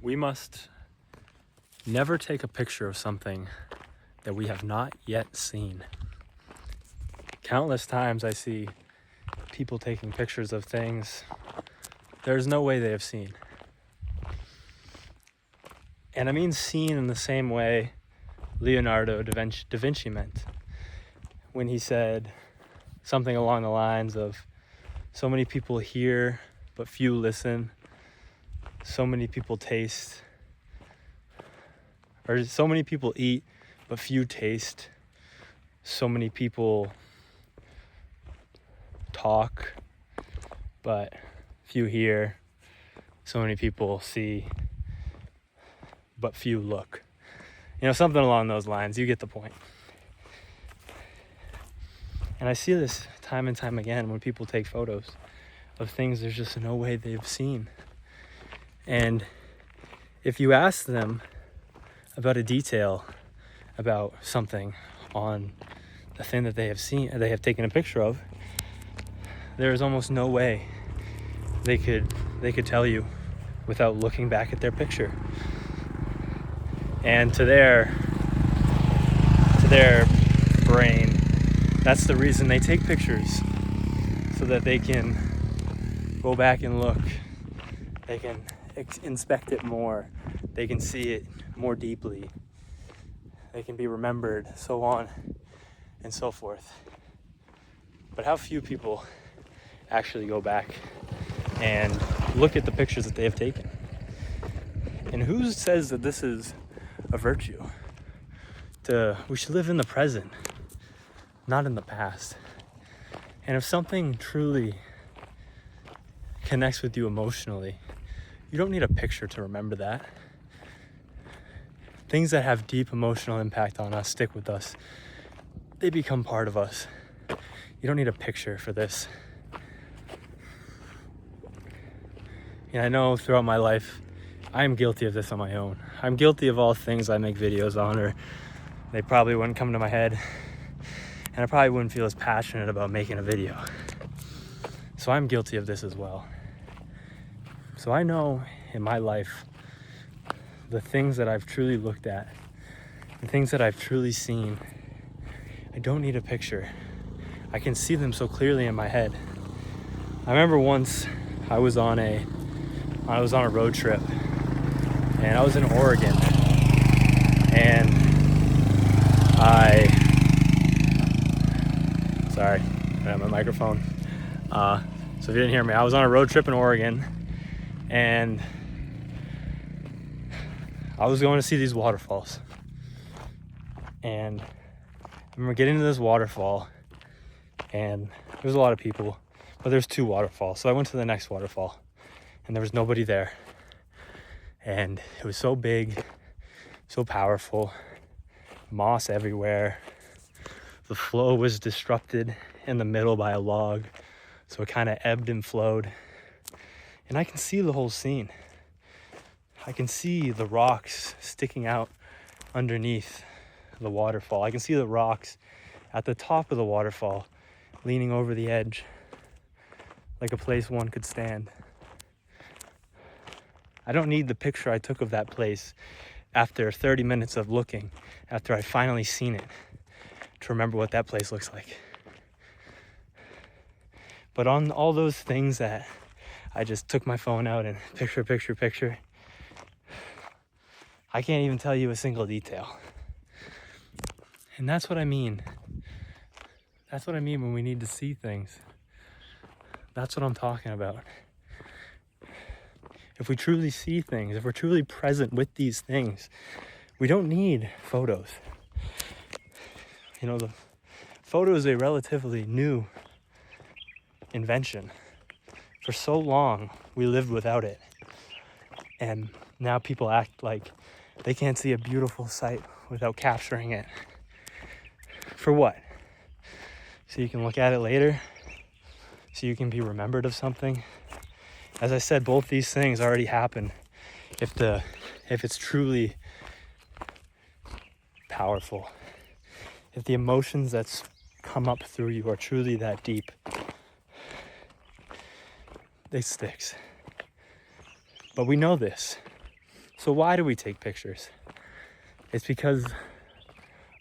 We must never take a picture of something that we have not yet seen. Countless times I see people taking pictures of things there's no way they have seen. And I mean seen in the same way Leonardo da Vinci meant when he said something along the lines of, so many people hear but few listen, so many people taste, or so many people eat but few taste, so many people talk but few hear, so many people see but few look. You know, something along those lines. You get the point. And I see this time and time again when people take photos of things there's just no way they've seen. And if you ask them about a detail about something on the thing that they have seen, they have taken a picture of, there is almost no way they could tell you without looking back at their picture. And to their brain, that's the reason they take pictures, so that they can go back and look. They can inspect it more. They can see it more deeply. They can be remembered, so on and so forth. But how few people actually go back and look at the pictures that they have taken? And who says that this is a virtue? We should live in the present, not in the past. And if something truly connects with you emotionally, you don't need a picture to remember that. Things that have deep emotional impact on us stick with us. They become part of us. You don't need a picture for this. And I know throughout my life, I am guilty of this on my own. I'm guilty of all things I make videos on, or they probably wouldn't come to my head. And I probably wouldn't feel as passionate about making a video. So I'm guilty of this as well. So I know in my life, the things that I've truly looked at, the things that I've truly seen, I don't need a picture. I can see them so clearly in my head. I remember once I was on a road trip, and I was in Oregon, and sorry, I have my microphone. So if you didn't hear me, I was on a road trip in Oregon, and I was going to see these waterfalls. And I remember getting to this waterfall, and there's a lot of people, but there's two waterfalls. So I went to the next waterfall, and there was nobody there. And it was so big, so powerful, moss everywhere. The flow was disrupted in the middle by a log, so it kind of ebbed and flowed. And I can see the whole scene. I can see the rocks sticking out underneath the waterfall. I can see the rocks at the top of the waterfall leaning over the edge like a place one could stand. I don't need the picture I took of that place after 30 minutes of looking, after I finally seen it, to remember what that place looks like. But on all those things that I just took my phone out and picture, I can't even tell you a single detail. And that's what I mean. That's what I mean when we need to see things. That's what I'm talking about. If we truly see things, if we're truly present with these things, we don't need photos. You know, the photo is a relatively new invention. For so long, we lived without it. And now people act like they can't see a beautiful sight without capturing it. For what? So you can look at it later? So you can be remembered of something? As I said, both these things already happen if it's truly powerful. If the emotions that's come up through you are truly that deep, they sticks. But we know this. So why do we take pictures? It's because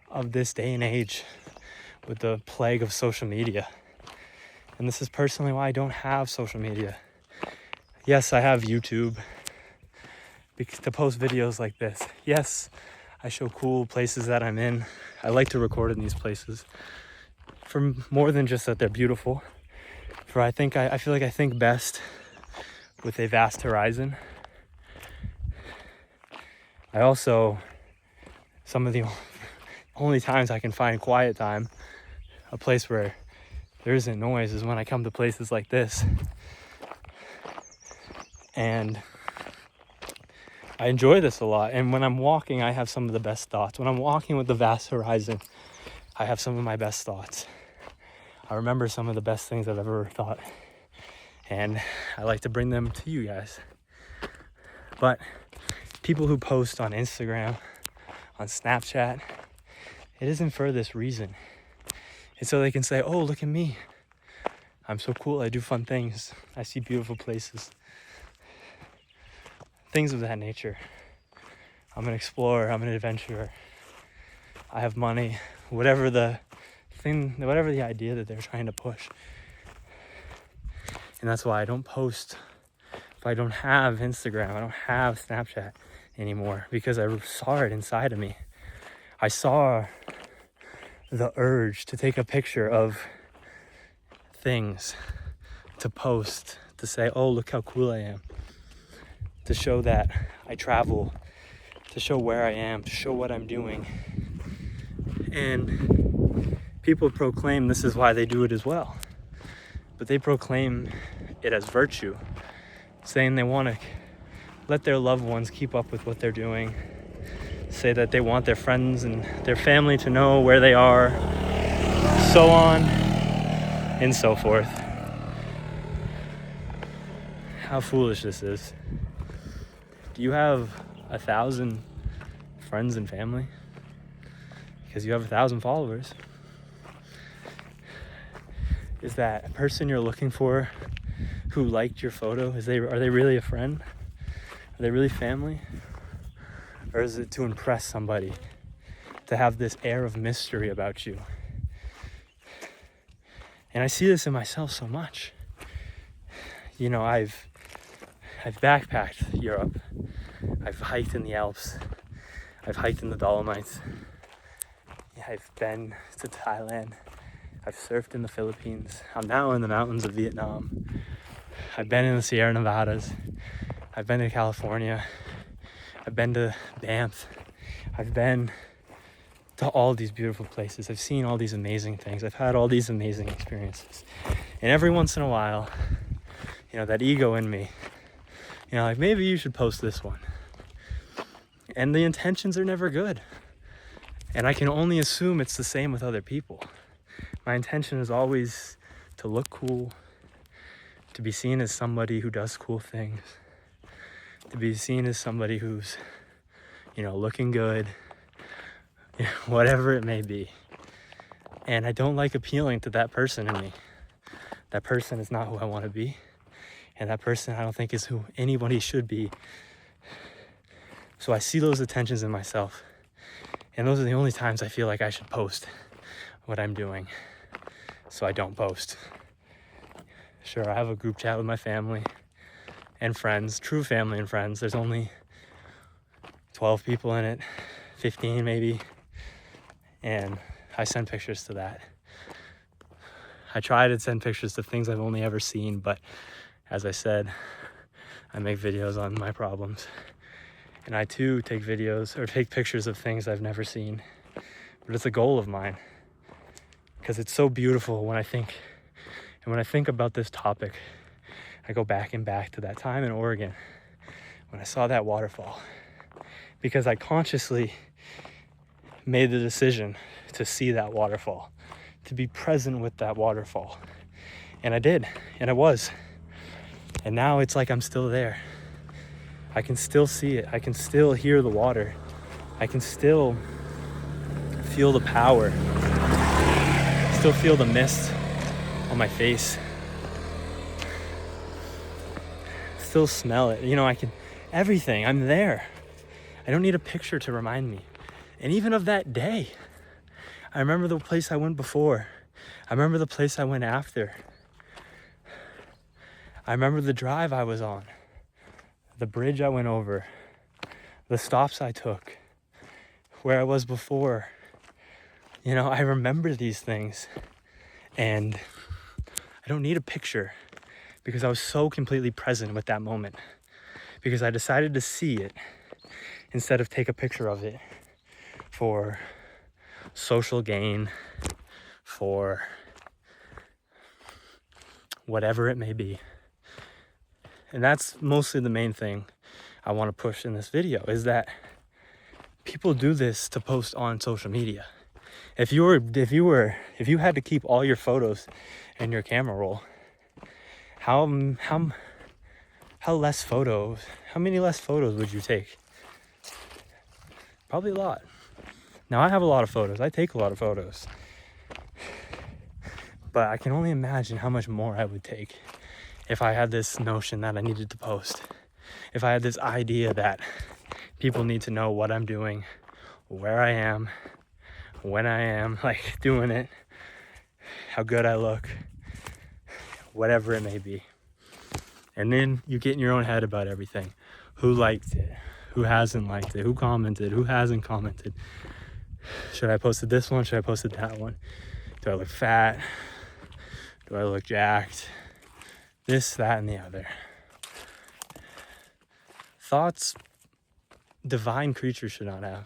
of this day and age with the plague of social media. And this is personally why I don't have social media. Yes, I have YouTube to post videos like this. Yes, I show cool places that I'm in. I like to record in these places for more than just that they're beautiful. For I feel like I think best with a vast horizon. I also, some of the only times I can find quiet time, a place where there isn't noise, is when I come to places like this. And I enjoy this a lot. And when I'm walking, I have some of the best thoughts. When I'm walking with the vast horizon, I have some of my best thoughts. I remember some of the best things I've ever thought. And I like to bring them to you guys. But people who post on Instagram, on Snapchat, it isn't for this reason. It's so they can say, oh, look at me. I'm so cool. I do fun things. I see beautiful places. Things of that nature. I'm an explorer. I'm an adventurer. I have money. Whatever the idea that they're trying to push. And that's why I don't post. If I don't have Instagram, I don't have Snapchat anymore, because I saw it inside of me. I saw the urge to take a picture of things, to post, to say, oh, look how cool I am, to show that I travel, to show where I am, to show what I'm doing. And people proclaim this is why they do it as well. But they proclaim it as virtue, saying they want to let their loved ones keep up with what they're doing, say that they want their friends and their family to know where they are, so on and so forth. How foolish this is. Do you have 1,000 friends and family? Because you have 1,000 followers. Is that person you're looking for who liked your photo, are they really a friend? Are they really family? Or is it to impress somebody, to have this air of mystery about you? And I see this in myself so much. You know, I've backpacked Europe. I've hiked in the Alps. I've hiked in the Dolomites. I've been to Thailand. I've surfed in the Philippines. I'm now in the mountains of Vietnam. I've been in the Sierra Nevadas. I've been to California. I've been to Banff. I've been to all these beautiful places. I've seen all these amazing things. I've had all these amazing experiences. And every once in a while, you know, that ego in me, you know, like, maybe you should post this one. And the intentions are never good. And I can only assume it's the same with other people. My intention is always to look cool, to be seen as somebody who does cool things, to be seen as somebody who's, you know, looking good, you know, whatever it may be. And I don't like appealing to that person in me. That person is not who I want to be. And that person I don't think is who anybody should be. So I see those attentions in myself. And those are the only times I feel like I should post what I'm doing. So I don't post. Sure, I have a group chat with my family and friends, true family and friends. There's only 12 people in it, 15 maybe. And I send pictures to that. I try to send pictures of things I've only ever seen, but as I said, I make videos on my problems. And I too take videos or take pictures of things I've never seen. But it's a goal of mine, because it's so beautiful when I think about this topic. I go back to that time in Oregon when I saw that waterfall, because I consciously made the decision to see that waterfall, to be present with that waterfall. And I did, and I was. And now it's like I'm still there. I can still see it. I can still hear the water. I can still feel the power. Still feel the mist on my face. Still smell it. You know, everything. I'm there. I don't need a picture to remind me. And even of that day, I remember the place I went before. I remember the place I went after. I remember the drive I was on, the bridge I went over, the stops I took, where I was before. You know, I remember these things, and I don't need a picture because I was so completely present with that moment, because I decided to see it instead of take a picture of it for social gain, for whatever it may be. And that's mostly the main thing I want to push in this video, is that people do this to post on social media. If you had to keep all your photos in your camera roll, how many less photos would you take? Probably a lot. Now, I have a lot of photos. I take a lot of photos. But I can only imagine how much more I would take if I had this notion that I needed to post. If I had this idea that people need to know what I'm doing, where I am, when I am, like, doing it, how good I look, whatever it may be. And then you get in your own head about everything. Who liked it? Who hasn't liked it? Who commented? Who hasn't commented? Should I posted this one? Should I posted that one? Do I look fat? Do I look jacked? This, that, and the other. Thoughts divine creatures should not have.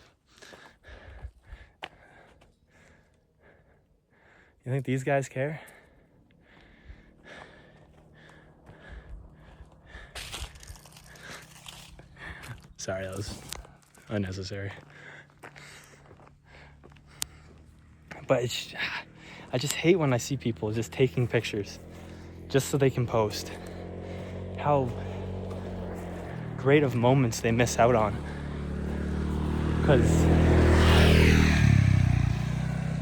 You think these guys care? Sorry, that was unnecessary. But I just hate when I see people just taking pictures just so they can post. How great of moments they miss out on. Because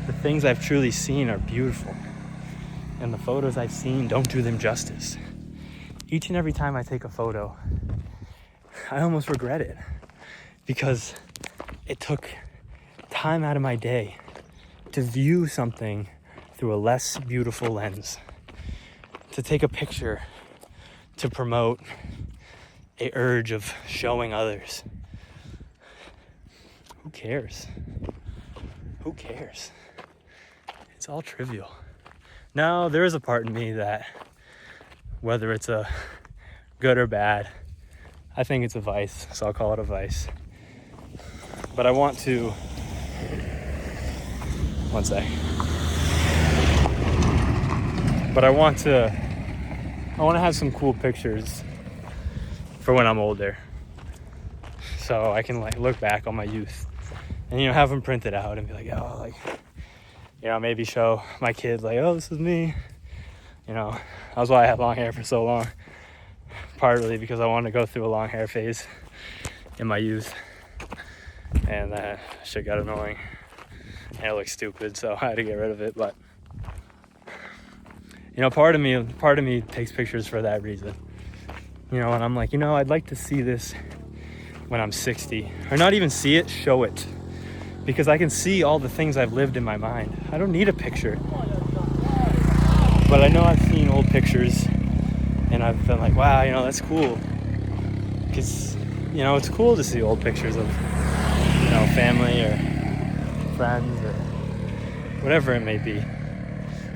the things I've truly seen are beautiful, and the photos I've seen don't do them justice. Each and every time I take a photo, I almost regret it, because it took time out of my day to view something through a less beautiful lens, to take a picture to promote a urge of showing others. Who cares? Who cares? It's all trivial. Now, there is a part in me that, whether it's a good or bad, I think it's a vice, so I'll call it a vice. But I want to... One sec. But I want to have some cool pictures for when I'm older, so I can, like, look back on my youth and, you know, have them printed out and be like, oh, like, you know, maybe show my kids, like, oh, this is me. You know, that was why I had long hair for so long, partly because I wanted to go through a long hair phase in my youth, and that shit got annoying and it looked stupid, so I had to get rid of it. But, you know, part of me takes pictures for that reason. You know, and I'm like, you know, I'd like to see this when I'm 60, or not even see it, show it, because I can see all the things I've lived in my mind. I don't need a picture. But I know I've seen old pictures and I've been like, wow, you know, that's cool. Because, you know, it's cool to see old pictures of, you know, family or friends or whatever it may be.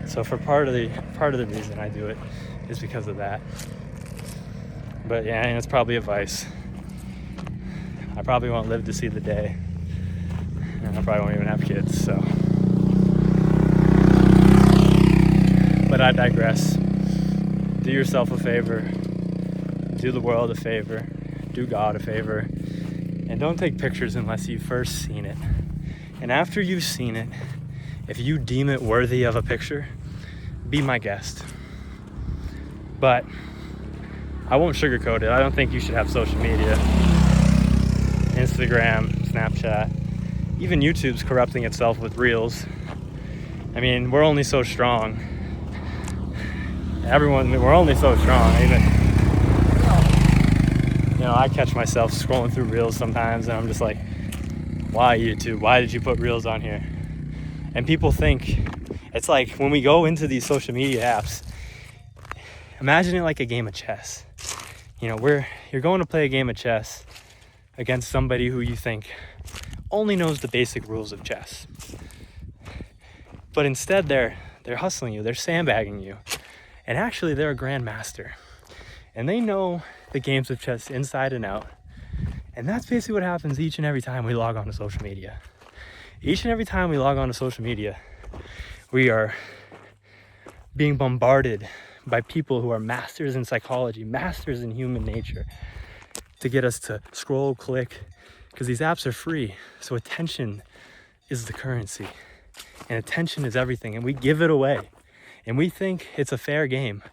So for part of the reason I do it is because of that. But yeah, and it's probably a vice. I probably won't live to see the day. And I probably won't even have kids, so. But I digress. Do yourself a favor. Do the world a favor. Do God a favor. And don't take pictures unless you've first seen it. And after you've seen it, if you deem it worthy of a picture, be my guest. But I won't sugarcoat it. I don't think you should have social media. Instagram, Snapchat. Even YouTube's corrupting itself with Reels. I mean, we're only so strong. We're only so strong. Even, you I catch myself scrolling through reels sometimes, and I'm just like, why YouTube? Why did you put reels on here? And people think, it's like when we go into these social media apps, imagine it like a game of chess. You're going to play a game of chess against somebody who you think only knows the basic rules of chess. But instead they're hustling you, they're sandbagging you. And actually they're a grandmaster. And they know the games of chess inside and out. And that's basically what happens each and every time we log on to social media. Each and every time we log on to social media, we are being bombarded by people who are masters in psychology, masters in human nature, to get us to scroll, click, because these apps are free. So attention is the currency, and attention is everything, and we give it away. And we think it's a fair game.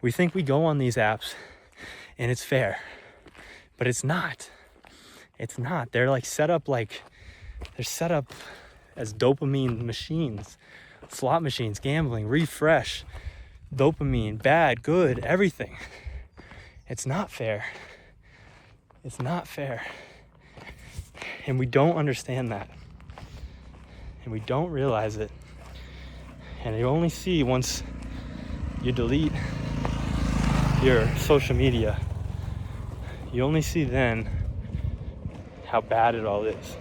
We think we go on these apps and it's fair, but it's not. It's not. They're set up as dopamine machines, slot machines, gambling, refresh, dopamine, bad, good, everything. It's not fair. It's not fair. And we don't understand that. And we don't realize it. And you only see once you delete your social media, you only see then how bad it all is.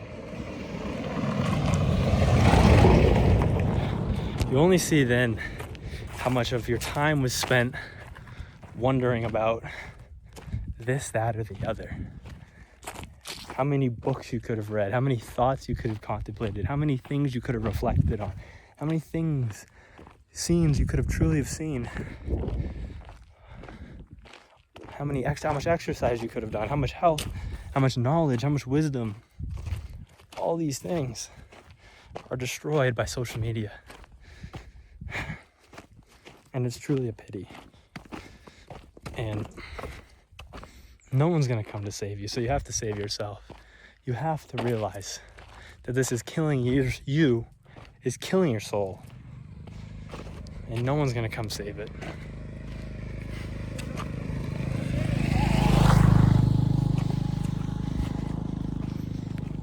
You only see then how much of your time was spent wondering about this, that, or the other. How many books you could have read, how many thoughts you could have contemplated, how many things you could have reflected on, how many scenes you could have truly have seen, how much exercise you could have done, how much health, how much knowledge, how much wisdom. All these things are destroyed by social media. And it's truly a pity. And no one's going to come to save you, so you have to save yourself. You have to realize that this is killing you is killing your soul. And no one's going to come save it.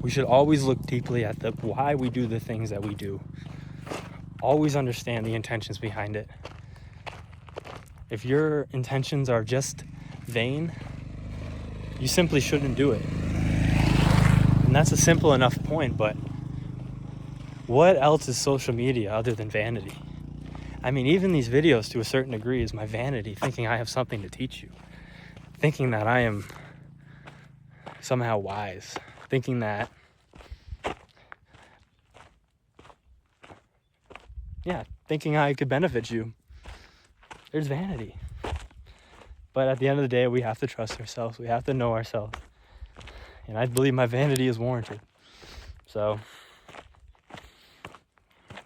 We should always look deeply at why we do the things that we do. Always understand the intentions behind it. If your intentions are just vain, you simply shouldn't do it. And that's a simple enough point, but what else is social media other than vanity? I mean, even these videos to a certain degree is my vanity, thinking I have something to teach you. Thinking that I am somehow wise. Thinking that, thinking I could benefit you. There's vanity. But at the end of the day, we have to trust ourselves. We have to know ourselves. And I believe my vanity is warranted. So,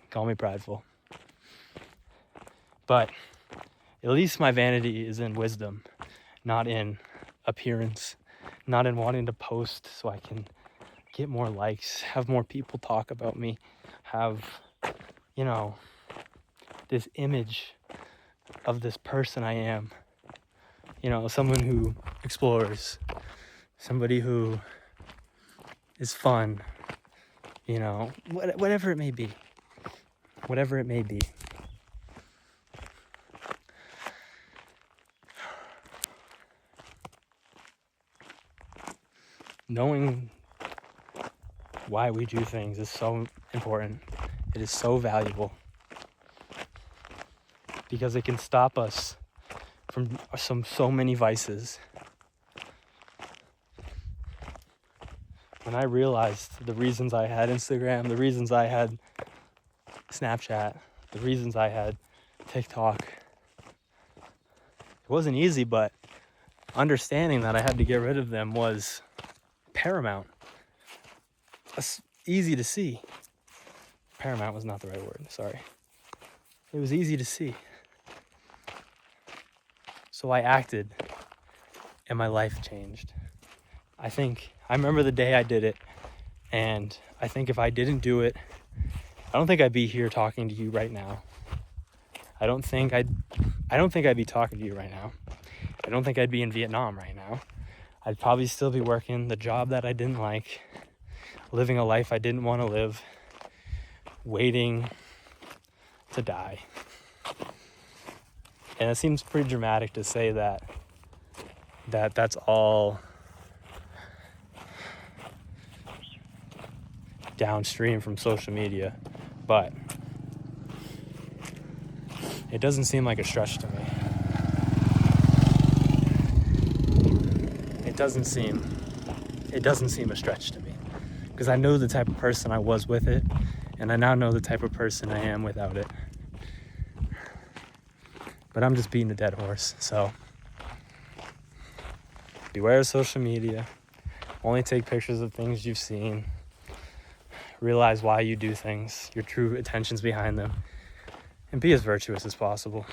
call me prideful. But at least my vanity is in wisdom, not in appearance, not in wanting to post so I can get more likes, have more people talk about me, have, this image of this person I am. Someone who explores, somebody who is fun, whatever it may be. Whatever it may be. Knowing why we do things is so important. It is so valuable. Because it can stop us from so many vices. When I realized the reasons I had Instagram, the reasons I had Snapchat, the reasons I had TikTok, it wasn't easy, but understanding that I had to get rid of them was paramount. It's easy to see. Paramount was not the right word, sorry. It was easy to see. So I acted, and my life changed. I remember the day I did it, and I think if I didn't do it, I don't think I'd be here talking to you right now. I don't think I'd be talking to you right now. I don't think I'd be in Vietnam right now. I'd probably still be working the job that I didn't like, living a life I didn't want to live, waiting to die. And it seems pretty dramatic to say that's all downstream from social media, but it doesn't seem like a stretch to me. It doesn't seem a stretch to me, because I know the type of person I was with it, and I now know the type of person I am without it. But I'm just beating a dead horse. So beware of social media. Only take pictures of things you've seen. Realize why you do things, your true intentions behind them, and be as virtuous as possible.